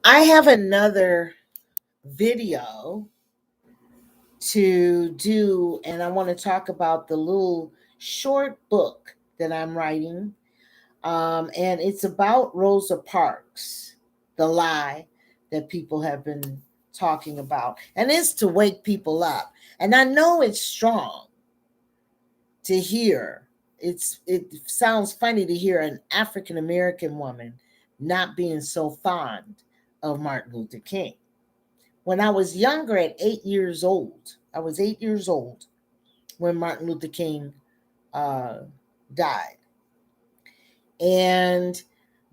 I have another video to do, and I want to talk about the little short book that I'm writing. And it's about Rosa Parks, the lie that people have been talking about. And it's to wake people up. And I know it's strong to hear. It sounds funny to hear an African American woman not being so fond of Martin Luther King. When I was younger, at 8 years old, I was 8 years old when Martin Luther King uh, died. And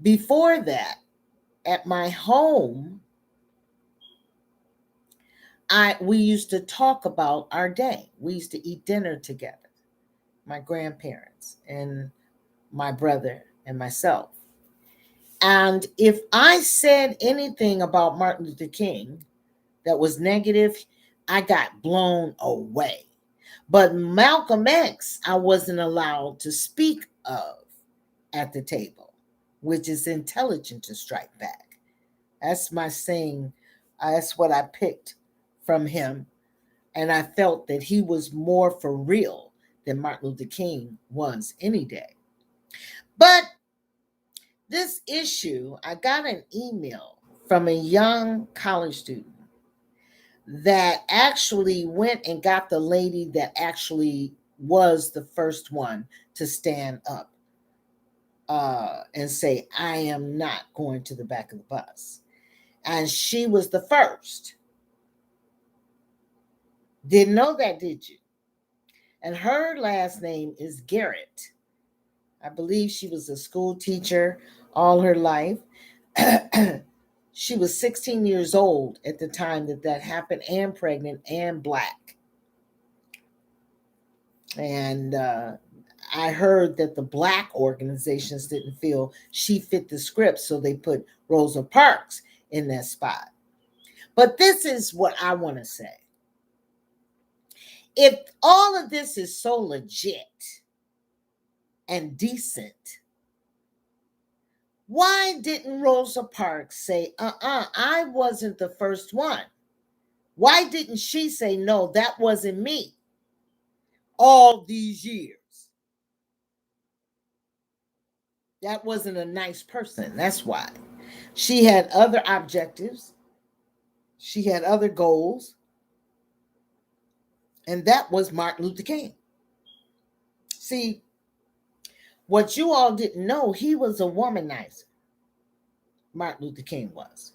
before that, at my home, we used to talk about our day. We used to eat dinner together, my grandparents and my brother and myself. And if I said anything about Martin Luther King that was negative, I got blown away. But Malcolm X, I wasn't allowed to speak of at the table, which is intelligent to strike back. That's my saying. That's what I picked from him. And I felt that he was more for real than Martin Luther King was any day. But this issue, I got an email from a young college student that actually went and got the lady that actually was the first one to stand up and say, I am not going to the back of the bus. And she was the first. Didn't know that, did you? And her last name is Garrett. I believe she was a school teacher all her life. She was 16 years old at the time that happened, and pregnant and Black. And I heard that the Black organizations didn't feel she fit the script, so they put Rosa Parks in that spot. But this is what I want to say. If all of this is so legit and decent, why didn't Rosa Parks say, I wasn't the first one? Why didn't she say, no, that wasn't me all these years? That wasn't a nice person. That's why. She had other objectives. She had other goals. And that was Martin Luther King. See, what you all didn't know, he was a womanizer. Martin Luther King was.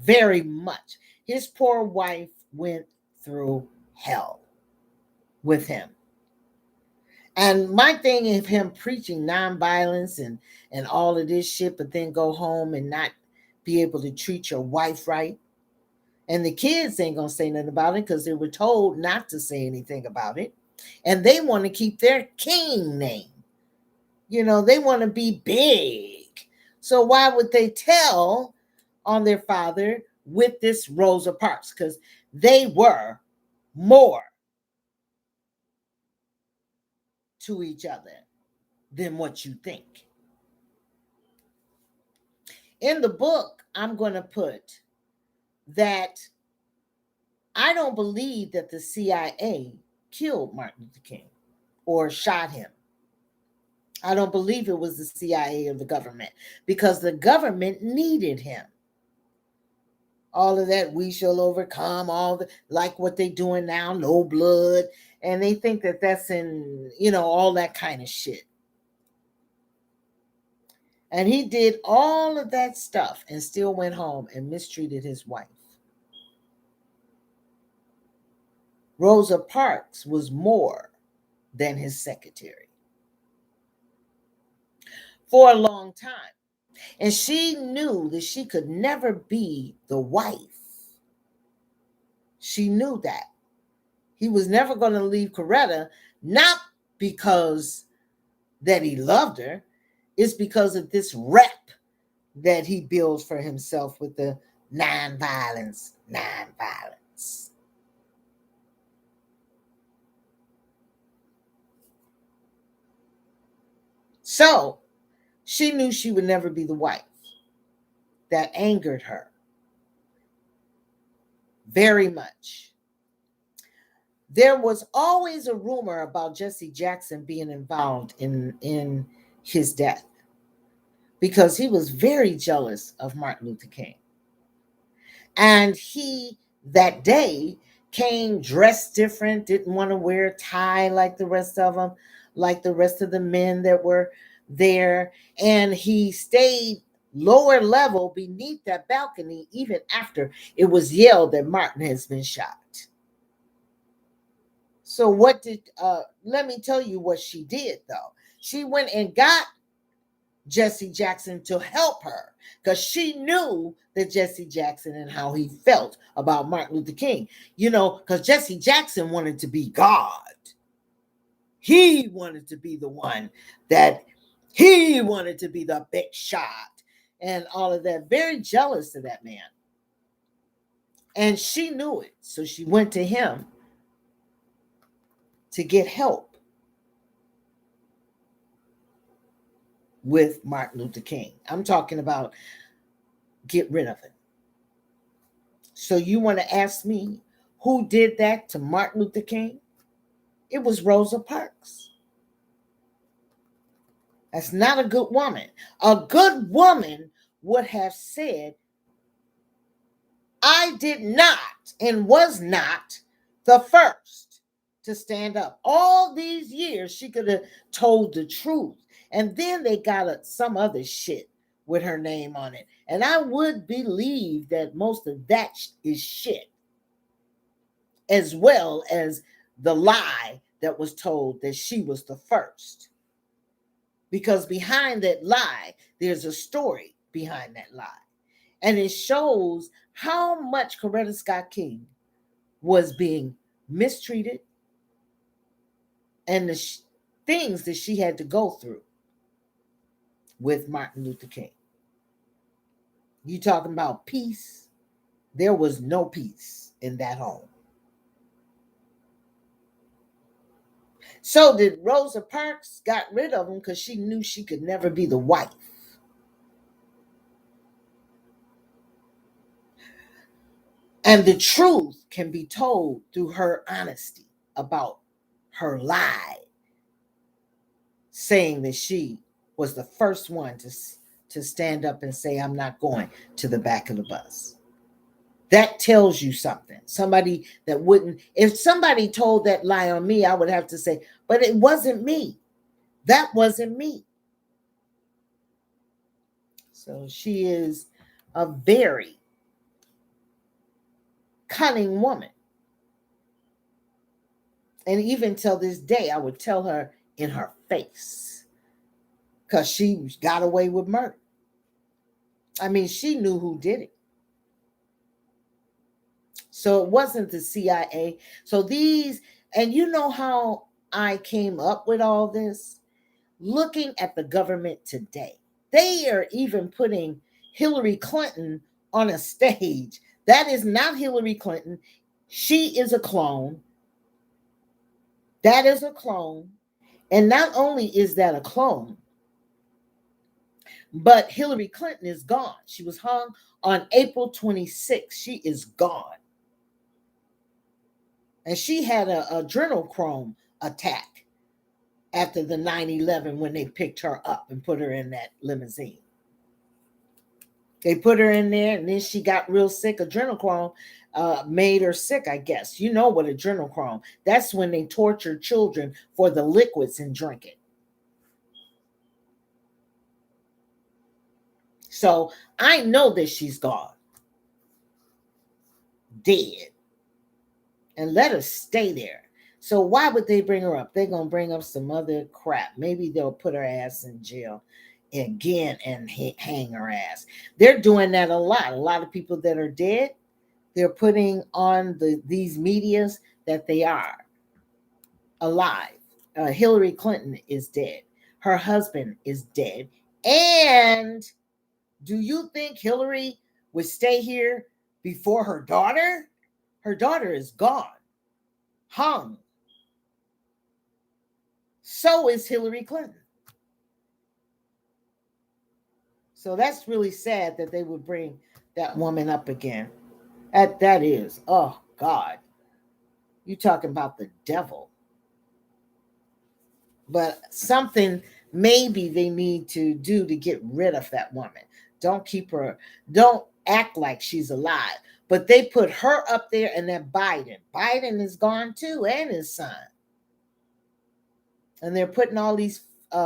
Very much. His poor wife went through hell with him. And my thing of him preaching nonviolence and all of this shit, but then go home and not be able to treat your wife right. And the kids ain't gonna say nothing about it because they were told not to say anything about it. And they want to keep their king name. You know, they want to be big. So why would they tell on their father with this Rosa Parks? Because they were more to each other than what you think. In the book, I'm going to put that I don't believe that the CIA killed Martin Luther King or shot him. I don't believe it was the CIA or the government because the government needed him. All of that, we shall overcome, all the, like what they doing now, no blood. And they think that that's in, all that kind of shit. And he did all of that stuff and still went home and mistreated his wife. Rosa Parks was more than his secretary for a long time. And she knew that she could never be the wife. She knew that. He was never going to leave Coretta, not because that he loved her, it's because of this rep that he builds for himself with the nonviolence. So she knew she would never be the wife. That angered her. very much. There was always a rumor about Jesse Jackson being involved in his death because he was very jealous of Martin Luther King. And he, that day, came dressed different, didn't want to wear a tie like the rest of them, like the rest of the men that were there. And he stayed lower level beneath that balcony even after it was yelled that Martin has been shot. So what did let me tell you what she did though. She went and got Jesse Jackson to help her because she knew that Jesse Jackson and how he felt about Martin Luther King. You know, because Jesse Jackson wanted to be God. He wanted to be the one that he wanted to be the big shot and all of that. Very jealous of that man. And she knew it. So she went to him to get help with Martin Luther King. I'm talking about get rid of it. So you want to ask me who did that to Martin Luther King? It was Rosa Parks. That's not a good woman. A good woman would have said, I did not and was not the first to stand up. All these years, she could have told the truth. And then they got some other shit with her name on it. And I would believe that most of that is shit, as well as the lie that was told that she was the first. Because behind that lie, there's a story behind that lie. And it shows how much Coretta Scott King was being mistreated and the things that she had to go through with Martin Luther King. You talking about peace? There was no peace in that home. So did Rosa Parks got rid of him because she knew she could never be the wife. And the truth can be told through her honesty about her lie, saying that she was the first one to stand up and say, I'm not going to the back of the bus. That tells you something. Somebody that wouldn't, if somebody told that lie on me, I would have to say, but it wasn't me. That wasn't me. So she is a very cunning woman. And even till this day, I would tell her in her face because she got away with murder. I mean, she knew who did it. So it wasn't the CIA. So these, and you know how I came up with all this? Looking at the government today. They are even putting Hillary Clinton on a stage. That is not Hillary Clinton. She is a clone. That is a clone. And not only is that a clone, but Hillary Clinton is gone. She was hung on April 26th. She is gone. And she had a adrenochrome attack after the 9/11 when they picked her up and put her in that limousine. They put her in there and then she got real sick. Adrenochrome made her sick, I guess. You know what adrenochrome? That's when they torture children for the liquids and drink it. So I know that she's gone. Dead. And let her stay there. So why would they bring her up? They're going to bring up some other crap. Maybe they'll put her ass in jail again and hang her ass. They're doing that a lot. A lot of people that are dead, they're putting on these medias that they are alive. Hillary Clinton is dead. Her husband is dead. And do you think Hillary would stay here before her daughter? Her daughter is gone, hung. So is Hillary Clinton. So that's really sad that they would bring that woman up again. That is, oh God, you talking about the devil. But something maybe they need to do to get rid of that woman. Don't keep her, don't act like she's alive. But they put her up there and then Biden. Biden is gone too, and his son. And they're putting all these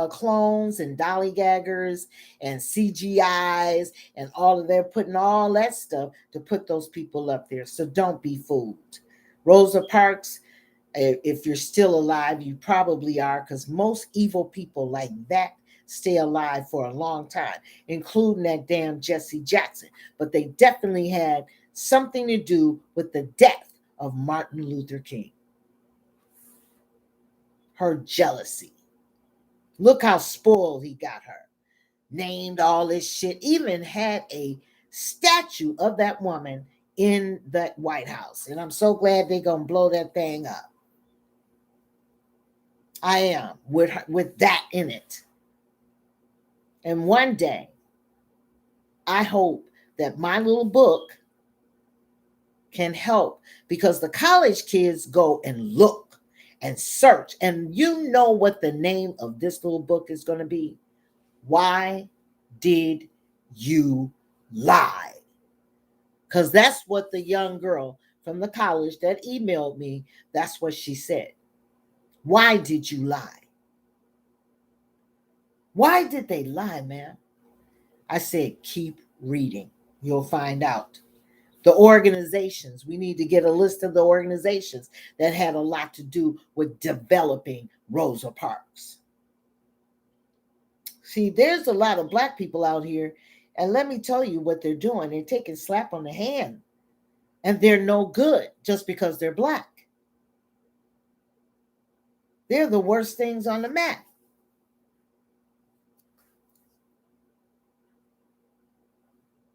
clones and dollygaggers and CGIs and all of they're putting all that stuff to put those people up there. So don't be fooled. Rosa Parks, if you're still alive, you probably are, because most evil people like that stay alive for a long time, including that damn Jesse Jackson. But they definitely had something to do with the death of Martin Luther King. Her jealousy. Look how spoiled he got her. Named all this shit, even had a statue of that woman in that White House. And I'm so glad they're going to blow that thing up. I am with that in it. And one day, I hope that my little book can help, because the college kids go and look and search. And you know what the name of this little book is going to be? Why did you lie? Because that's what the young girl from the college that emailed me, that's what she said. Why did you lie? Why did they lie, man? I said, keep reading. You'll find out. The organizations, we need to get a list of the organizations that had a lot to do with developing Rosa Parks. See, there's a lot of Black people out here, and let me tell you what they're doing. They're taking slap on the hand, and they're no good just because they're Black. They're the worst things on the map.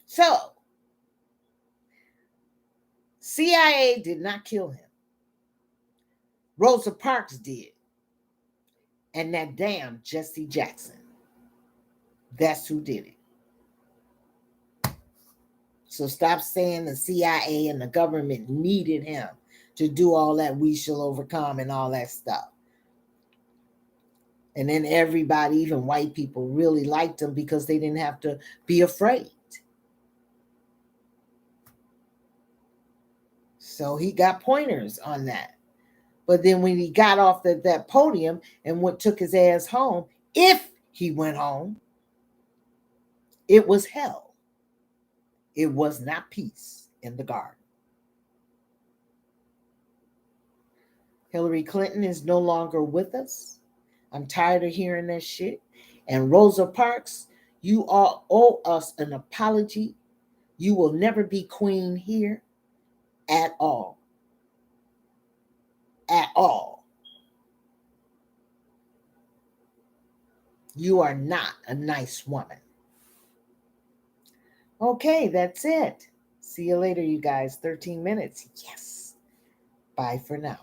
So, CIA did not kill him. Rosa Parks did. And that damn Jesse Jackson. That's who did it. So stop saying the CIA and the government needed him to do all that we shall overcome and all that stuff. And then everybody, even white people, really liked him because they didn't have to be afraid. So he got pointers on that. But then when he got off that podium and took his ass home, if he went home, it was hell. It was not peace in the garden. Hillary Clinton is no longer with us. I'm tired of hearing that shit. And Rosa Parks, you all owe us an apology. You will never be queen here at all. At all. You are not a nice woman. Okay, that's it. See you later, you guys. 13 minutes. Yes. Bye for now.